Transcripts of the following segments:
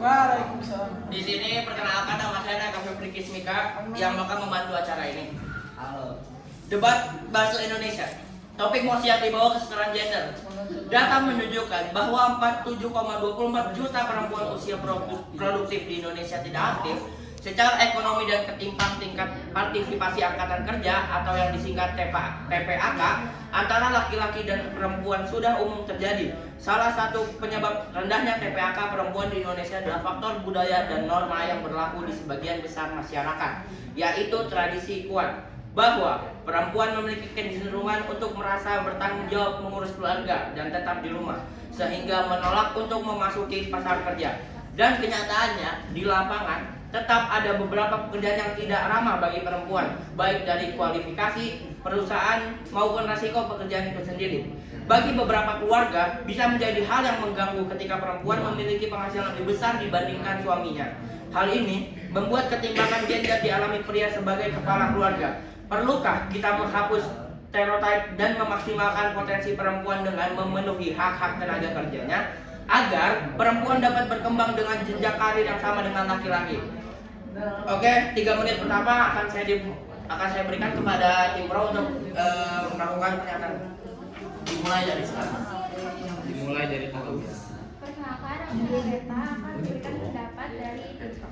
Waalaikumsalam. Di sini perkenalkan nama saya Febri Kismika yang bakal membantu acara ini. Halo. Debat bahasa Indonesia. Topik mau siap dibawa kesetaraan gender. Data menunjukkan bahwa 47,24 juta perempuan usia produktif di Indonesia tidak aktif. Secara ekonomi dan ketimpang tingkat partisipasi angkatan kerja atau yang disingkat TPAK antara laki-laki dan perempuan sudah umum terjadi. Salah satu penyebab rendahnya TPAK perempuan di Indonesia adalah faktor budaya dan norma yang berlaku di sebagian besar masyarakat, yaitu tradisi kuat bahwa perempuan memiliki kecenderungan untuk merasa bertanggung jawab mengurus keluarga dan tetap di rumah, sehingga menolak untuk memasuki pasar kerja. Dan kenyataannya di lapangan tetap ada beberapa pekerjaan yang tidak ramah bagi perempuan, baik dari kualifikasi, perusahaan, maupun resiko pekerjaan itu sendiri. Bagi beberapa keluarga, bisa menjadi hal yang mengganggu ketika perempuan memiliki penghasilan lebih besar dibandingkan suaminya. Hal ini membuat ketimpangan gender dialami pria sebagai kepala keluarga. Perlukah kita menghapus stereotip dan memaksimalkan potensi perempuan dengan memenuhi hak-hak tenaga kerjanya, agar perempuan dapat berkembang dengan jenjang karir yang sama dengan laki-laki? Oke, 3 menit pertama akan saya berikan kepada tim pro untuk melakukan pernyataan. Dimulai dari sekarang. Dimulai dari tahun. Perkenalkan, aku Beta akan memberikan pendapat dari tim pro.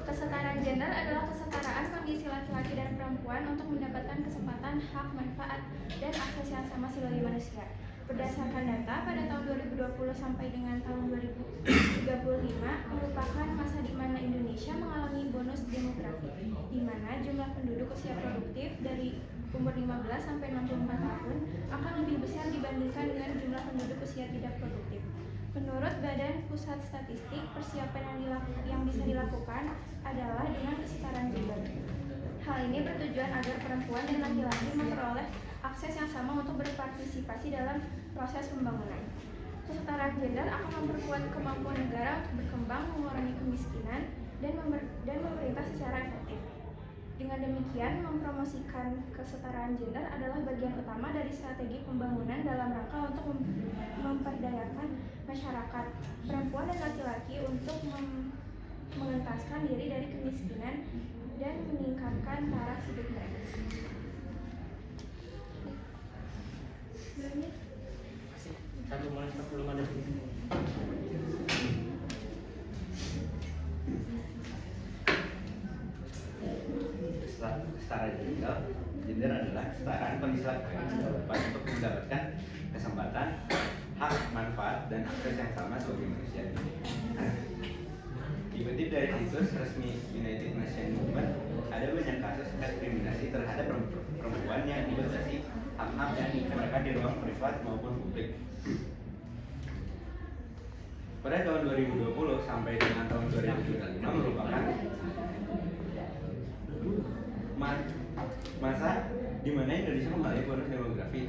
Kesetaraan gender adalah kesetaraan kondisi laki-laki dan perempuan untuk mendapatkan kesempatan, hak, manfaat, dan akses yang sama sebagai manusia. Berdasarkan data, pada tahun 2020 sampai dengan tahun 2035 merupakan masa di mana Indonesia mengalami bonus demografi, di mana jumlah penduduk usia produktif dari umur 15 sampai 64 tahun akan lebih besar dibandingkan dengan jumlah penduduk usia tidak produktif. Menurut Badan Pusat Statistik, persiapan yang bisa dilakukan adalah dengan kesetaraan gender. Hal ini bertujuan agar perempuan dan laki-laki memperoleh akses yang sama untuk berpartisipasi dalam proses pembangunan. Kesetaraan gender akan memperkuat kemampuan negara untuk berkembang, mengurangi kemiskinan, dan memerintah secara efektif. Dengan demikian, mempromosikan kesetaraan gender adalah bagian utama dari strategi pembangunan dalam rangka untuk memperdayakan masyarakat perempuan dan laki-laki untuk mengentaskan diri dari kemiskinan dan meningkatkan taraf hidup mereka. Satu menit 45 detik. Kesetaraan gender adalah kesetaraan kondisi laki-laki untuk mendapatkan kesempatan, hak, manfaat, dan akses yang sama sebagai manusia. Dikutip dari situs resmi United Nations Movement, ada banyak kasus diskriminasi terhadap perempuan yang dibatasi hak-hak dan mereka di ruang privat maupun publik. Pada tahun 2020 sampai dengan tahun 2025 merupakan masa di mana Indonesia mengalami bonus demografi.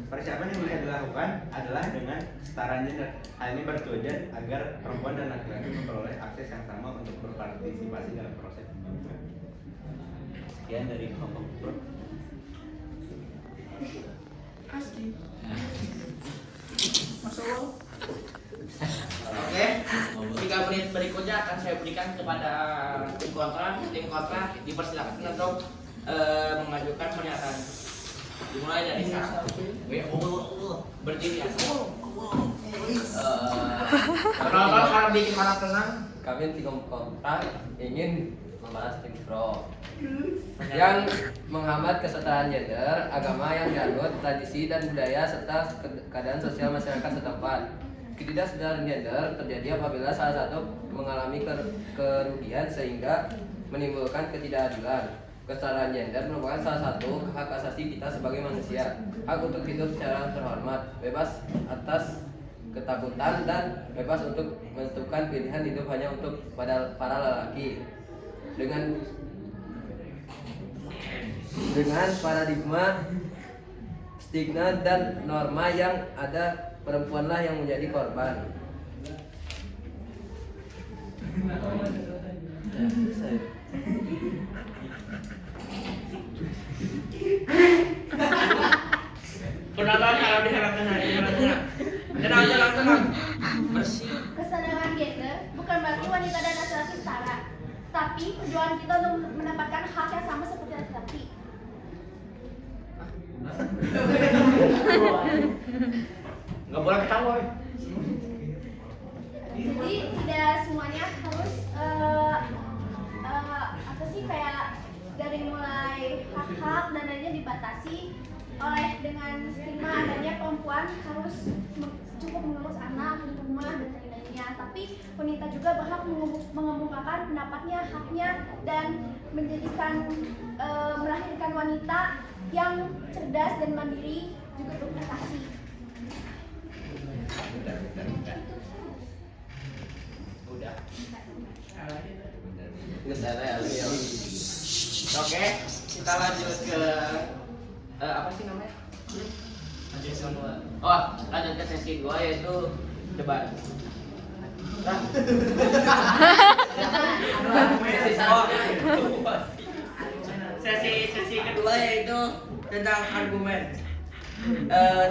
Persiapan yang bisa dilakukan adalah dengan kesetaraan gender. Hal ini bertujuan agar perempuan dan laki-laki memperoleh akses yang sama untuk berpartisipasi dalam proses pembangunan. Sekian dari kelompok pro. Oke, 3 menit berikutnya akan saya berikan kepada tim kontra. Tim kontra dipersilakan untuk mengajukan pernyataan. Dimulai dari sekarang. Berdiri ya. Kalau harap bikin malam tenang. Kami tim kontra ingin membahas tim pro yang menghambat kesetaraan gender, agama yang dianut, tradisi dan budaya serta keadaan sosial masyarakat setempat. Ketidaksetaraan gender terjadi apabila salah satu mengalami kerugian sehingga menimbulkan ketidakadilan. Kesetaraan gender merupakan salah satu hak asasi kita sebagai manusia, hak untuk hidup secara terhormat, bebas atas ketakutan dan bebas untuk menentukan pilihan hidup hanya untuk para lelaki. Dengan paradigma, stigma dan norma yang ada, perempuanlah yang menjadi korban. Penonton harap diharapkan tenang. Tenang. Bersih. Kesetaraan bukan berarti wanita dan laki-laki setara. Tapi perjuangan kita untuk mendapatkan hak yang sama seperti laki-laki. Nggak boleh ketawa. Jadi tidak semuanya harus apa sih kayak dari mulai hak-hak dan lainnya dibatasi oleh dengan stigma adanya perempuan harus cukup mengurus anak, di rumah dan lain-lainnya. Tapi wanita juga berhak mengemukakan pendapatnya, haknya dan menjadikan melahirkan wanita yang cerdas dan mandiri juga berprestasi. Udah. Oke, kita lanjut ke apa sih namanya? Oh, lanjut ke sesi 2 yaitu debat. Nah. Sesi kedua yaitu tentang argumen.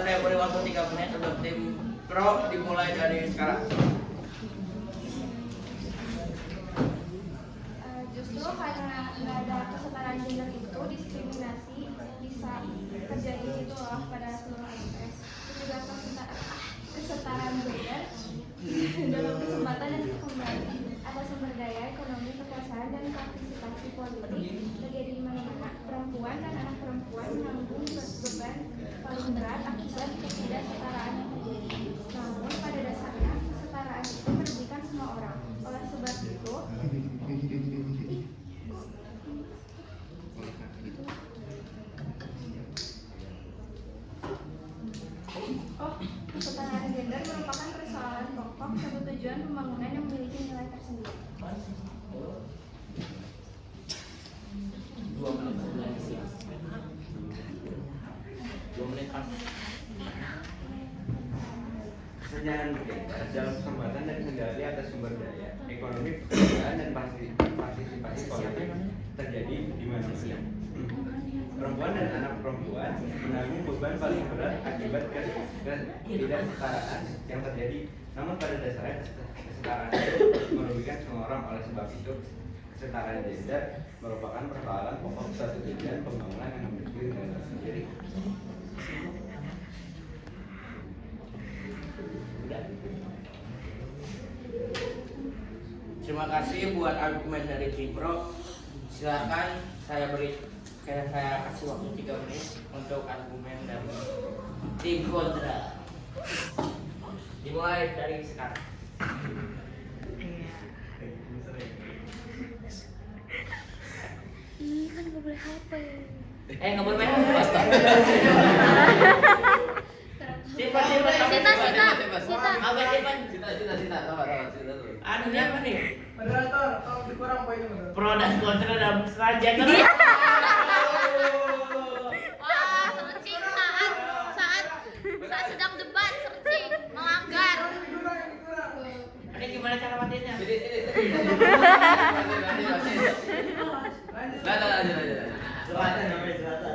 Saya beri waktu 3 menit untuk tim pro dimulai dari sekarang. Justru karena nggak ada kesetaraan gender itu, diskriminasi bisa terjadi gitu loh pada seluruh aspek. Itu juga kesetaraan gender dalam kesempatan dan perkembangan atas sumber daya ekonomi, kekuasaan dan partisipasi politik terjadi di mana-mana. Perempuan dan anak perempuan menanggung beban paling berat akibat ketidaksetaraan yang terjadi. Namun pada dasarnya kesetaraan itu merugikan semua orang. Oleh sebab itu, kesetaraan gender merupakan persoalan pokok satu tujuan pembangunan yang memiliki nilai tersendiri. 2 menit kan. Kesenjangan gender dalam kesempatan dan kendali atas sumber daya, ekonomi, pekerjaan dan partisipasi politik terjadi di mana-mana. Perempuan dan anak perempuan menanggung beban paling berat akibat ketidaksetaraan yang terjadi. Namun pada dasarnya kesetaraan itu merugikan semua orang. Oleh sebab itu kesetaraan gender merupakan persoalan pokok suatu tujuan pembangunan yang memiliki nilai tersendiri. Terima kasih buat argumen dari tim pro. Silakan saya kasih waktu 3 menit untuk argumen dari tim kontra. Dimulai dari sekarang. Ih, kan gak boleh HP. Nggak boleh main apa? Simpan. Anu dia apa nih? Moderator, tolong dikurang poinnya moderator. Pro dan kontra dalam transgender. Wah, searching saat sedang debat, searching melanggar. Ini gimana cara matinya?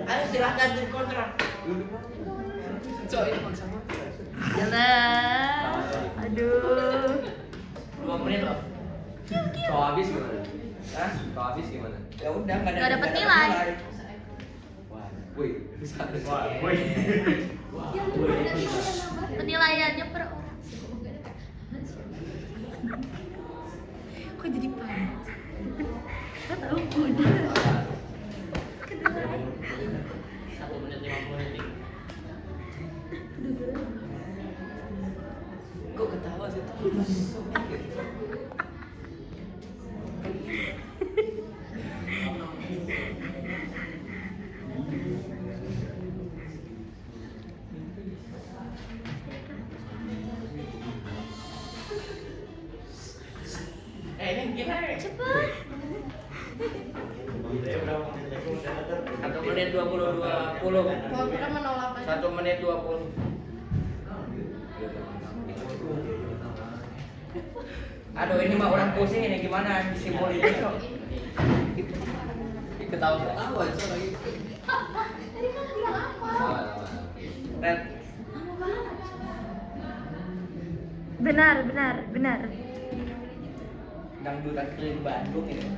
Ayo silakan tim kontra. Aduh. 2 menit loh. Kau habis gimana? Hah? Kau habis gimana? Ya udah nggak Nggak dapet nilai. Wih, Penilaiannya per orang. Kok jadi panas? Kau tahu udah. 1 menit 50 detik. kok ketawa sih? Ini gimana? Cepet. 1 menit 20. 1 menit 20. Aduh, ini mah orang pusing ini gimana disimpul ini kok. Ketawa itu lagi. Tadi kan bilang apa? Dan Benar. dangdutan keliling Bandung ini.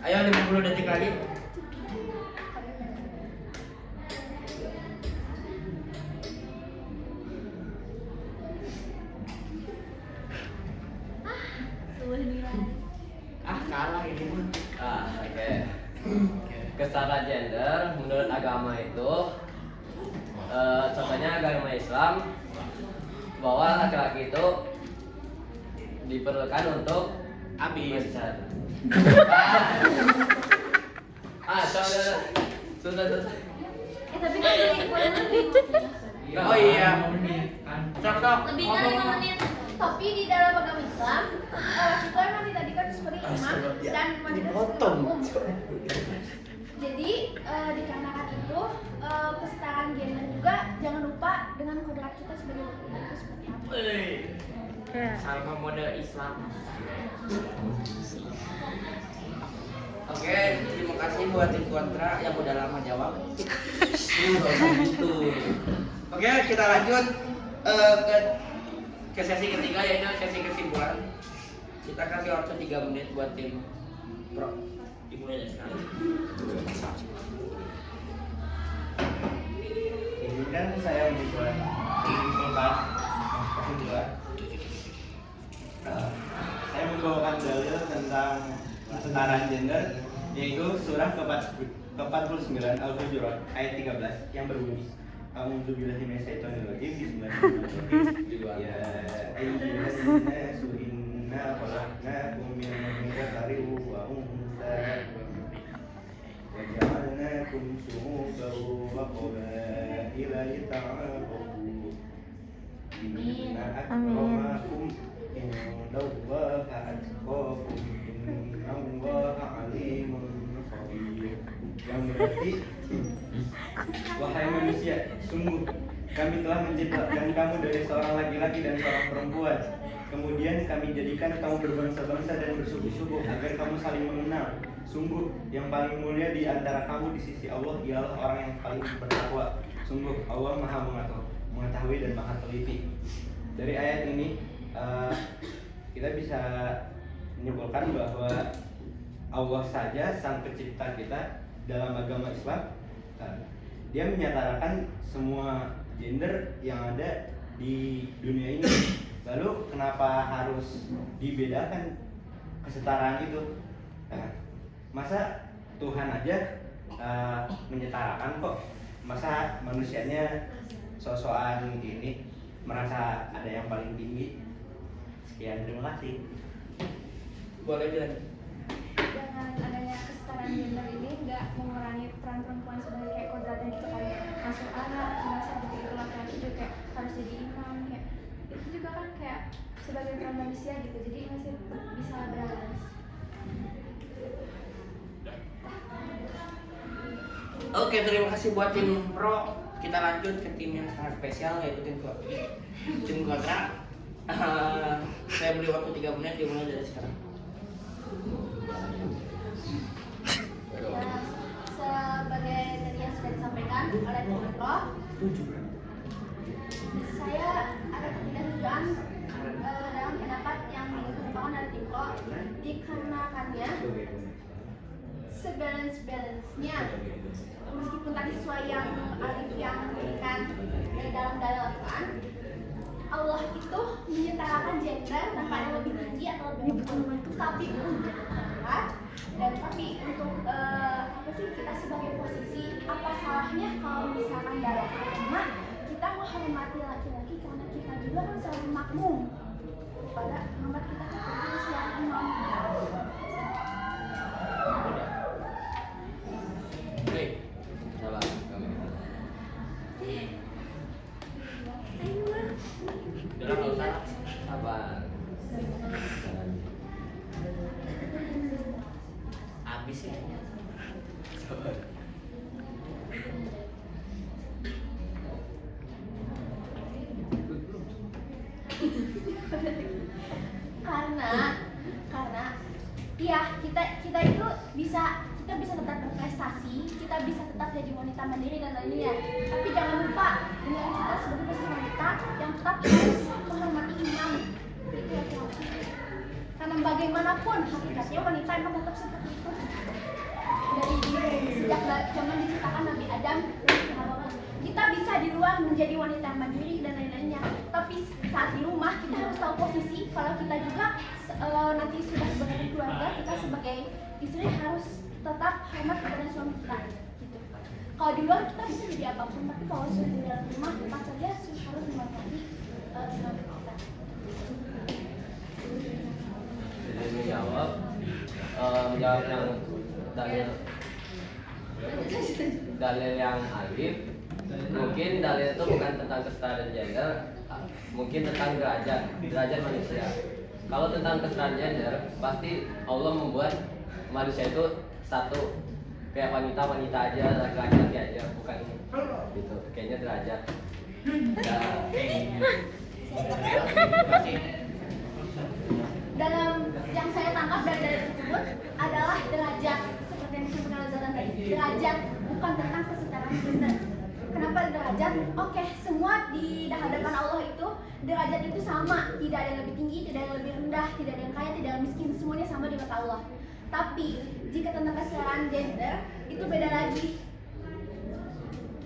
Ayo 50 detik lagi. Kalah ini mah. Oke. Kesetaraan gender menurut agama itu contohnya agama Islam bahwa laki-laki itu diperlukan untuk Habis. mencari. Sudah. Tapi kan lebih Oh iya. Sok. lebih dari 5 menit. Tapi di dalam agama Islam, laki itu emang ditadikan sebagai imam dan wanita sebagai makmum. Jadi dikarenakan itu kesetaraan gender juga jangan lupa dengan kodrat kita sebagai laki itu seperti apa. Ya. Sama mode Islam. Oke, terima kasih buat tim kontra yang udah lama jawab. Oke, kita lanjut ke sesi ketiga yaitu sesi kesimpulan. Kita kasih waktu 3 menit buat tim pro. Dimulai dari sekarang. Ini kan saya menyimpulkan kesimpulan. Saya membawakan dalil tentang kesetaraan gender, yaitu surah ke-49 Al-Hujurat ayat 13 yang berbunyi A'udzubillahi minasyaitonirrajim Bismillahirrahmanirrahim. Ya ayyuhannaasu inna khalaqnakum min dzakarin wa untha wa ja'alnakum syu'uban wa qabaila lita'arafu inna akramakum indallahi atqakum innallaha alimun khabir. Yang berarti, wahai manusia, sungguh kami telah menciptakan kamu dari seorang laki-laki dan seorang perempuan. Kemudian kami jadikan kamu berbangsa-bangsa dan bersuku-suku agar kamu saling mengenal. Sungguh yang paling mulia di antara kamu di sisi Allah ialah orang yang paling bertakwa. Sungguh Allah Maha mengetahui dan Maha teliti. Dari ayat ini kita bisa menyimpulkan bahwa Allah saja sang pencipta kita dalam agama Islam. Dia menyatakan semua gender yang ada di dunia ini. Lalu kenapa harus dibedakan kesetaraan itu? Masa Tuhan aja menyetarakan kok? Masa manusianya sosokan ini merasa ada yang paling tinggi? Sekian, terima kasih. Boleh bilang. Dengan adanya kesetaraan gender ini nggak mengurangi peran perempuan sebagai kayak kodratnya gitu kan, masuk anak, masa begitu laki-laki juga kayak harus jadi imam kayak itu juga kan kayak sebagai peran manusia gitu, jadi masih bisa balance. Oke, terima kasih buat tim pro. Kita lanjut ke tim yang sangat spesial yaitu tim kontra. Saya beri waktu 3 menit dimulai dari sekarang. Sebagai tadi yang sudah disampaikan oleh tim pro, saya ada ketidaksetujuan dalam pendapat yang dikemukakan oleh tim pro dikarenakannya sebalance-balance-nya meskipun tadi sesuai yang Alif yang memberikan dari dalam dalil Al-Quran, Allah itu menyetarakan gender tanpa ada lebih tinggi atau lebih rendah. Tapi untuk tempat dan tapi untuk apa sih kita sebagai posisi, apa salahnya kalau misalkan dalam agama kita menghormati laki-laki karena kita juga kan selalu makmum pada menghormat kita kan selalu imam. Baik. Sabar. Udah nggak usah. Sabar. Habis ya. Sabar. karena ya kita itu bisa tetap berprestasi, kita bisa tetap jadi wanita mandiri dan lainnya, tapi jangan lupa dengan kita sebagai posisi wanita yang tetap bagaimanapun hakikatnya wanita emang tetap seperti itu. Dari sejak zaman diciptakan Nabi Adam, kita bisa di luar menjadi wanita yang mandiri dan lain-lainnya. Tapi saat di rumah kita harus tahu posisi. Kalau kita juga nanti sudah berkeluarga, kita sebagai istri harus tetap hormat kepada suami kita. Gitu. Kalau di luar kita bisa jadi apapun, tapi kalau sudah di dalam rumah kita saja harus menghormati suami kita. Jadi menjawab yang dalil yang alif, mungkin dalil itu bukan tentang kesetaraan gender, mungkin tentang derajat manusia. Kalau tentang kesetaraan gender, pasti Allah membuat manusia itu satu, kayak wanita aja, laki-laki aja, bukan gitu. Kayaknya derajat. Dalam yang saya tangkap dari dalil tersebut adalah derajat, seperti yang disebutkan oleh Zatan tadi. Derajat bukan tentang kesetaraan gender. Kenapa derajat? Oke, semua di hadapan Allah itu derajat itu sama, tidak ada yang lebih tinggi, tidak ada yang lebih rendah, tidak ada yang kaya, tidak ada yang miskin, semuanya sama di mata Allah. Tapi jika tentang kesetaraan gender itu beda lagi,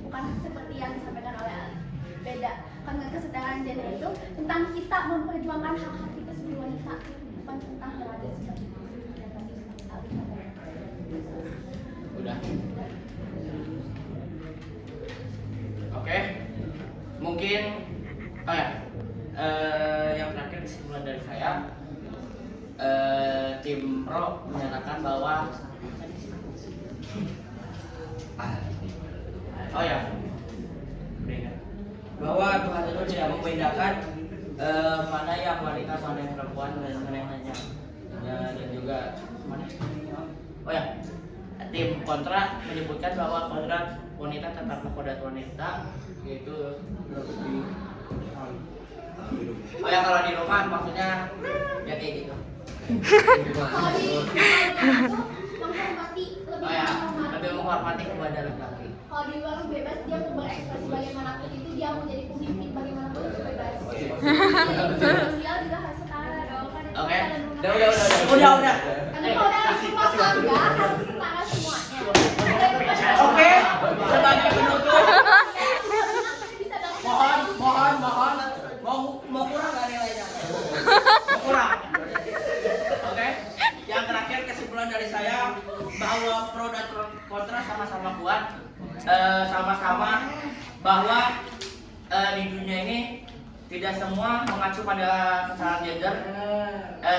bukan seperti yang disampaikan oleh Ali. Beda. Karena kesetaraan gender itu tentang kita memperjuangkan hak-hak kita sebagai wanita, bukan tentang derajat seperti itu. Udah. Oke. Mungkin yang terakhir kesimpulan dari saya, tim pro menyatakan bahwa bahwa Tuhan itu tidak membedakan mana yang wanita, mana yang perempuan, dan mana yang lainnya. Dan juga tim kontra menyebutkan bahwa kodrat wanita tetap kodrat wanita, yaitu lebih. Kalau di rumah maksudnya ya kayak gitu. Kalau di itu menghormati, lebih menghormati kepada laki-laki. kalau di luar bebas, dia mau berekspresi bagaimanapun itu, dia mau jadi pemimpin bagaimanapun itu bebas. Sosial juga harus setara dong. Oke. Udah. Karena kalau dalam rumah tangga harus setara semuanya. Oke. Sebagai penutup, mau kurang nggak nilainya? Mau kurang. Oke. Yang terakhir kesimpulan dari saya bahwa pro dan kontra sama-sama kuat, sama-sama bahwa di dunia ini tidak semua mengacu pada kesetaraan gender.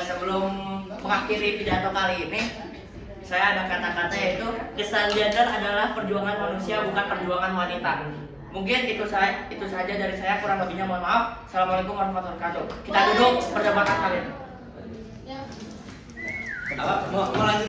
Sebelum mengakhiri pidato kali ini, saya ada kata-kata yaitu kesetaraan gender adalah perjuangan manusia, bukan perjuangan wanita. Mungkin itu saja dari saya, kurang lebihnya mohon maaf. Assalamualaikum warahmatullahi wabarakatuh. Kita duduk perdebatan kali ini. Ya. Mau lanjut?